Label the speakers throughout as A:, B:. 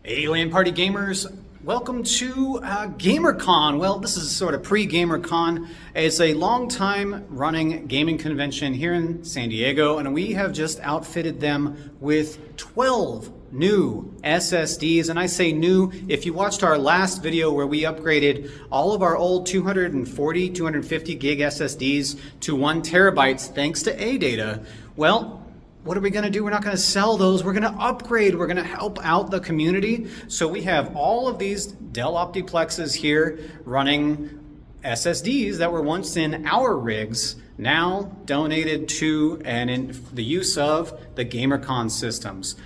A: Hey LAN party gamers, welcome to GamerCon. Well, this is sort of pre-GamerCon. It's a long time running gaming convention here in San Diego, and we have just outfitted them with 12 new SSDs. And I say new, if you watched our last video where we upgraded all of our old 240, 250 gig SSDs to 1 terabyte thanks to AData, well, what are we going to do? We're not going to sell those. We're going to upgrade. We're going to help out the community. So we have all of these Dell Optiplexes here running SSDs that were once in our rigs, now donated to and in the use of the GamerCon systems.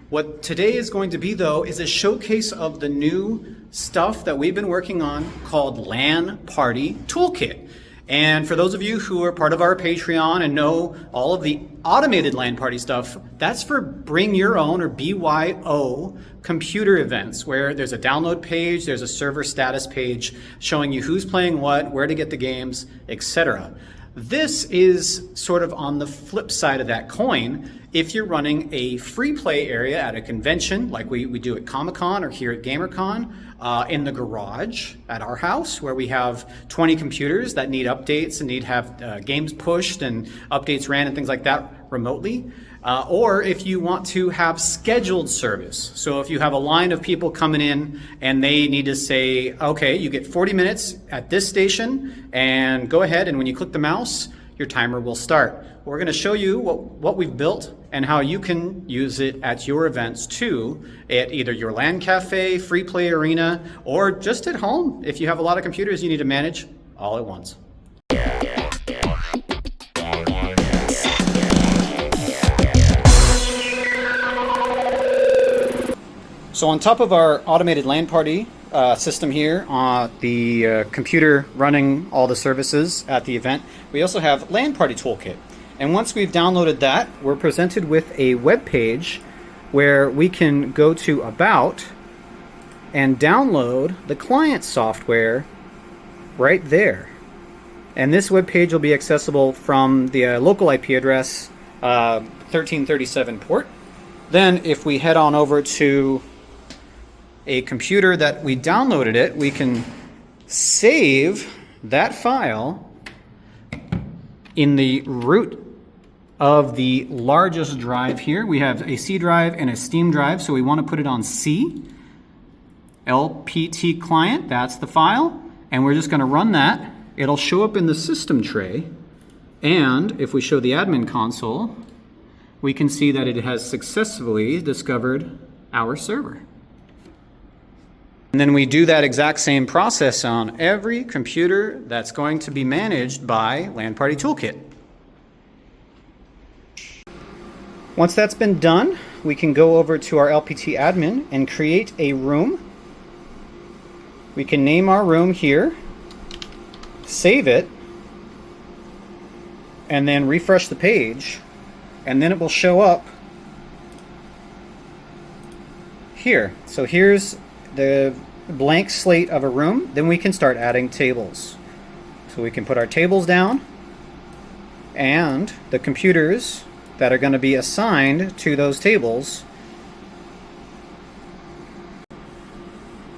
A: What today is going to be, though, is a showcase of the new stuff that we've been working on called LAN Party Toolkit. And for those of you who are part of our Patreon and know all of the automated LAN party stuff, that's for bring your own or BYO computer events where there's a download page, there's a server status page showing you who's playing what, where to get the games, etc. This is sort of on the flip side of that coin. If you're running a free play area at a convention like we do at Comic-Con or here at GamerCon, in the garage at our house where we have 20 computers that need updates and need to have games pushed and updates ran and things like that remotely. Or if you want to have scheduled service. So if you have a line of people coming in and they need to say, okay, you get 40 minutes at this station and go ahead, and when you click the mouse, your timer will start. We're going to show you what we've built and how you can use it at your events too, at either your LAN cafe, free play arena, or just at home if you have a lot of computers you need to manage all at once. So on top of our automated LAN party system here, the computer running all the services at the event, we also have LAN Party Toolkit. And once we've downloaded that, we're presented with a web page where we can go to About and download the client software right there. And this web page will be accessible from the local IP address 1337 port. Then if we head on over to a computer that we downloaded it, we can save that file in the root of the largest drive here. We have a C drive and a Steam drive, so we want to put it on C. LPT client, that's the file, and we're just going to run that. It'll show up in the system tray, and if we show the admin console, we can see that it has successfully discovered our server. And then we do that exact same process on every computer that's going to be managed by LAN Party Toolkit. Once that's been done, we can go over to our LPT admin and create a room. We can name our room here, save it, and then refresh the page, and then it will show up here. So here's the blank slate of a room. Then we can start adding tables. So we can put our tables down, and the computers that are going to be assigned to those tables.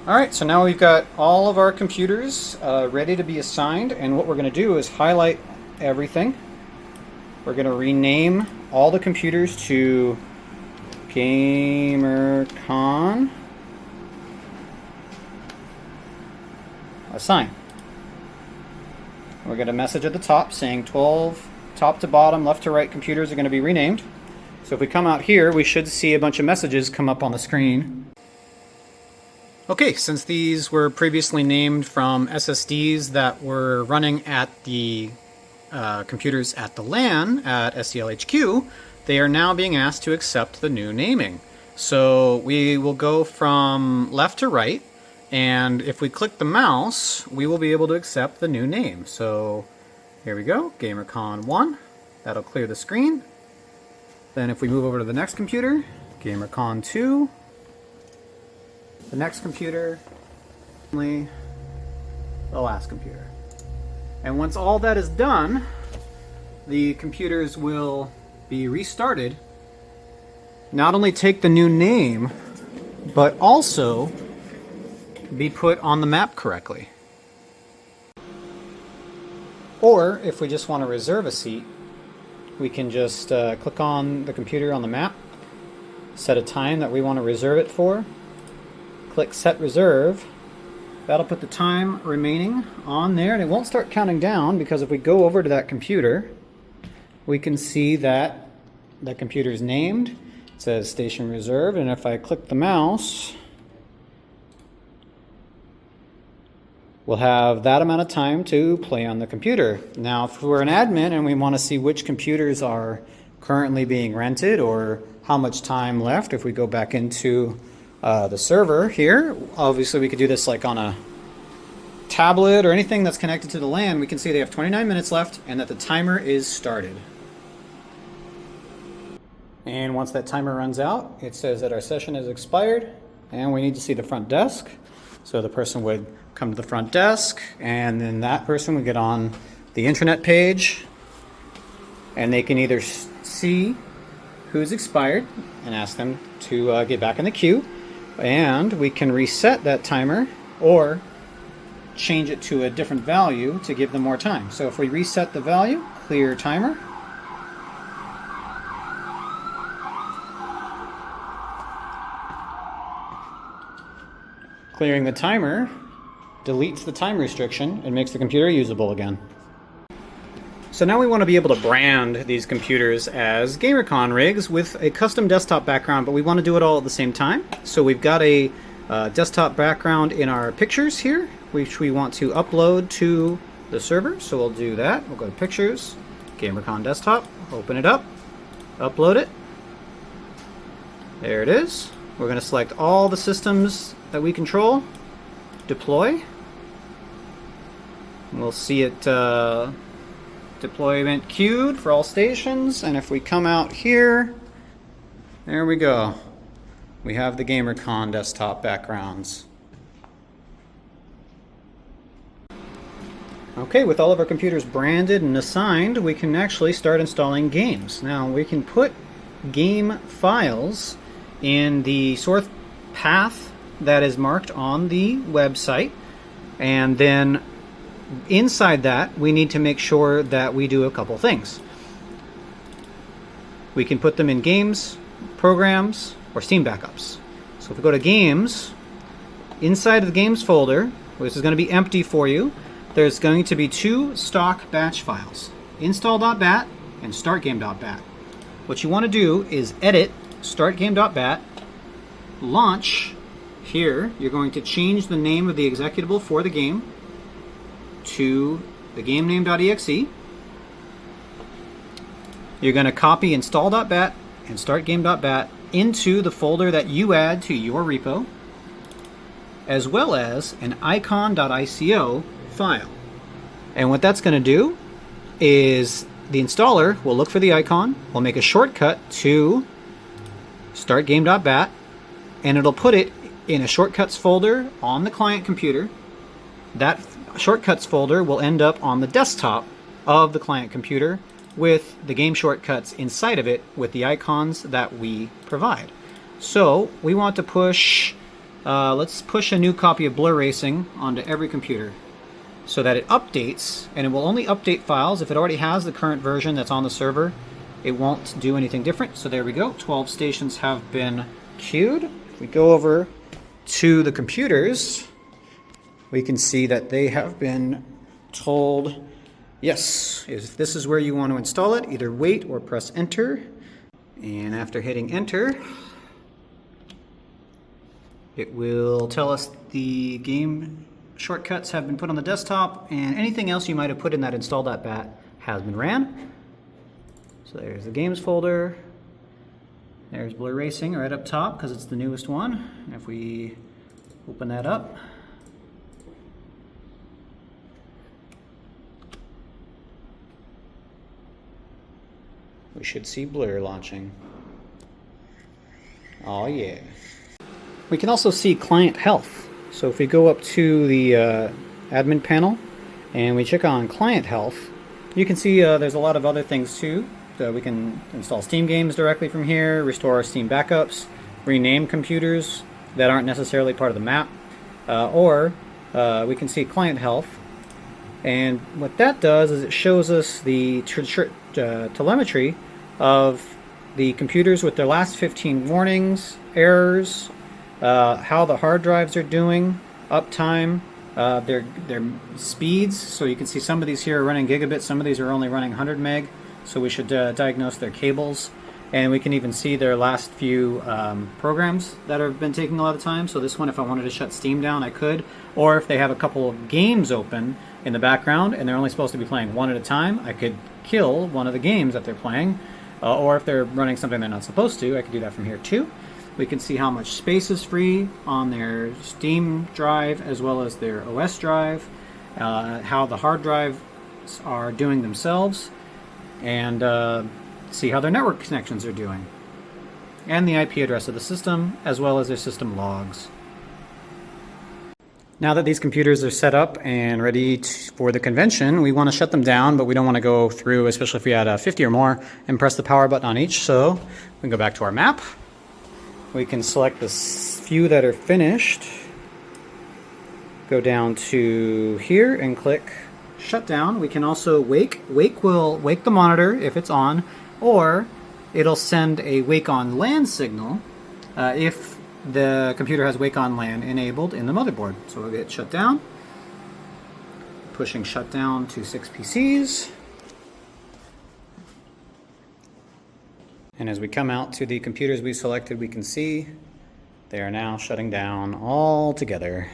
A: Alright, so now we've got all of our computers ready to be assigned, and what we're going to do is highlight everything. We're going to rename all the computers to GamerCon Assign. We're going to message at the top saying 12 top to bottom, left to right computers are going to be renamed. So if we come out here, we should see a bunch of messages come up on the screen. Okay, since these were previously named from SSDs that were running at the computers at the LAN at SDLHQ, they are now being asked to accept the new naming. So we will go from left to right, and if we click the mouse, we will be able to accept the new name. So here we go, GamerCon 1. That'll clear the screen. Then if we move over to the next computer, GamerCon 2. The next computer, the last computer. And once all that is done, the computers will be restarted. Not only take the new name, but also be put on the map correctly. Or if we just want to reserve a seat, we can just click on the computer on the map, set a time that we want to reserve it for, click Set Reserve. That'll put the time remaining on there, and it won't start counting down, because if we go over to that computer, we can see that the computer is named. It says Station Reserved, and if I click the mouse, we'll have that amount of time to play on the computer. Now, if we're an admin and we want to see which computers are currently being rented or how much time left, if we go back into the server here, obviously we could do this like on a tablet or anything that's connected to the LAN. We can see they have 29 minutes left and that the timer is started. And once that timer runs out, it says that our session has expired and we need to see the front desk. So the person would come to the front desk, and then that person would get on the intranet page, and they can either see who's expired and ask them to get back in the queue, and we can reset that timer or change it to a different value to give them more time. So if we reset the value, clear timer, clearing the timer deletes the time restriction and makes the computer usable again. So now we want to be able to brand these computers as GamerCon rigs with a custom desktop background, but we want to do it all at the same time. So we've got a desktop background in our pictures here, which we want to upload to the server. So we'll do that. We'll go to Pictures, GamerCon Desktop, open it up, upload it. There it is. We're going to select all the systems that we control, deploy. We'll see it deployment queued for all stations, and if we come out here, there we go. We have the GamerCon desktop backgrounds. Okay, with all of our computers branded and assigned, we can actually start installing games. Now we can put game files in the source path that is marked on the website, and then inside that we need to make sure that we do a couple things. We can put them in games, programs, or Steam backups. So if we go to games, inside of the games folder, which is going to be empty for you, there's going to be two stock batch files, install.bat and startgame.bat. What you want to do is edit startgame.bat, launch. Here, you're going to change the name of the executable for the game to the game name.exe. You're going to copy install.bat and startgame.bat into the folder that you add to your repo, as well as an icon.ico file. And what that's going to do is the installer will look for the icon, will make a shortcut to startgame.bat, and it'll put it in a shortcuts folder on the client computer. That shortcuts folder will end up on the desktop of the client computer with the game shortcuts inside of it with the icons that we provide. So we want to push, let's push a new copy of Blur Racing onto every computer so that it updates, and it will only update files. If it already has the current version that's on the server, it won't do anything different. So there we go, 12 stations have been queued. If we go over to the computers, we can see that they have been told, yes, if this is where you want to install it, either wait or press enter. And after hitting enter, it will tell us the game shortcuts have been put on the desktop, and anything else you might have put in that install.bat has been ran. So there's the games folder. There's Blur Racing right up top because it's the newest one. And if we open that up, we should see Blur launching. Oh yeah. We can also see client health. So if we go up to the admin panel and we check on client health, you can see there's a lot of other things too. So we can install Steam games directly from here, restore our Steam backups, rename computers, that aren't necessarily part of the map, or we can see client health. And what that does is it shows us the telemetry of the computers with their last 15 warnings, errors, how the hard drives are doing, uptime, their speeds. So you can see some of these here are running gigabit, some of these are only running 100 meg. So we should diagnose their cables. And we can even see their last few programs that have been taking a lot of time. So this one, if I wanted to shut Steam down, I could. Or if they have a couple of games open in the background and they're only supposed to be playing one at a time, I could kill one of the games that they're playing. Or if they're running something they're not supposed to, I could do that from here too. We can see how much space is free on their Steam drive as well as their OS drive, how the hard drives are doing themselves, and see how their network connections are doing, and the IP address of the system as well as their system logs. Now that these computers are set up and ready for the convention, we want to shut them down, but we don't want to go through, especially if we had 50 or more, and press the power button on each. So we can go back to our map. We can select the few that are finished, go down to here and click shut down. We can also wake. Wake will wake the monitor if it's on, or it'll send a wake on LAN signal if the computer has wake on LAN enabled in the motherboard. So we'll get shut down, pushing shut down to 6 PCs. And as we come out to the computers we selected, we can see they are now shutting down all together.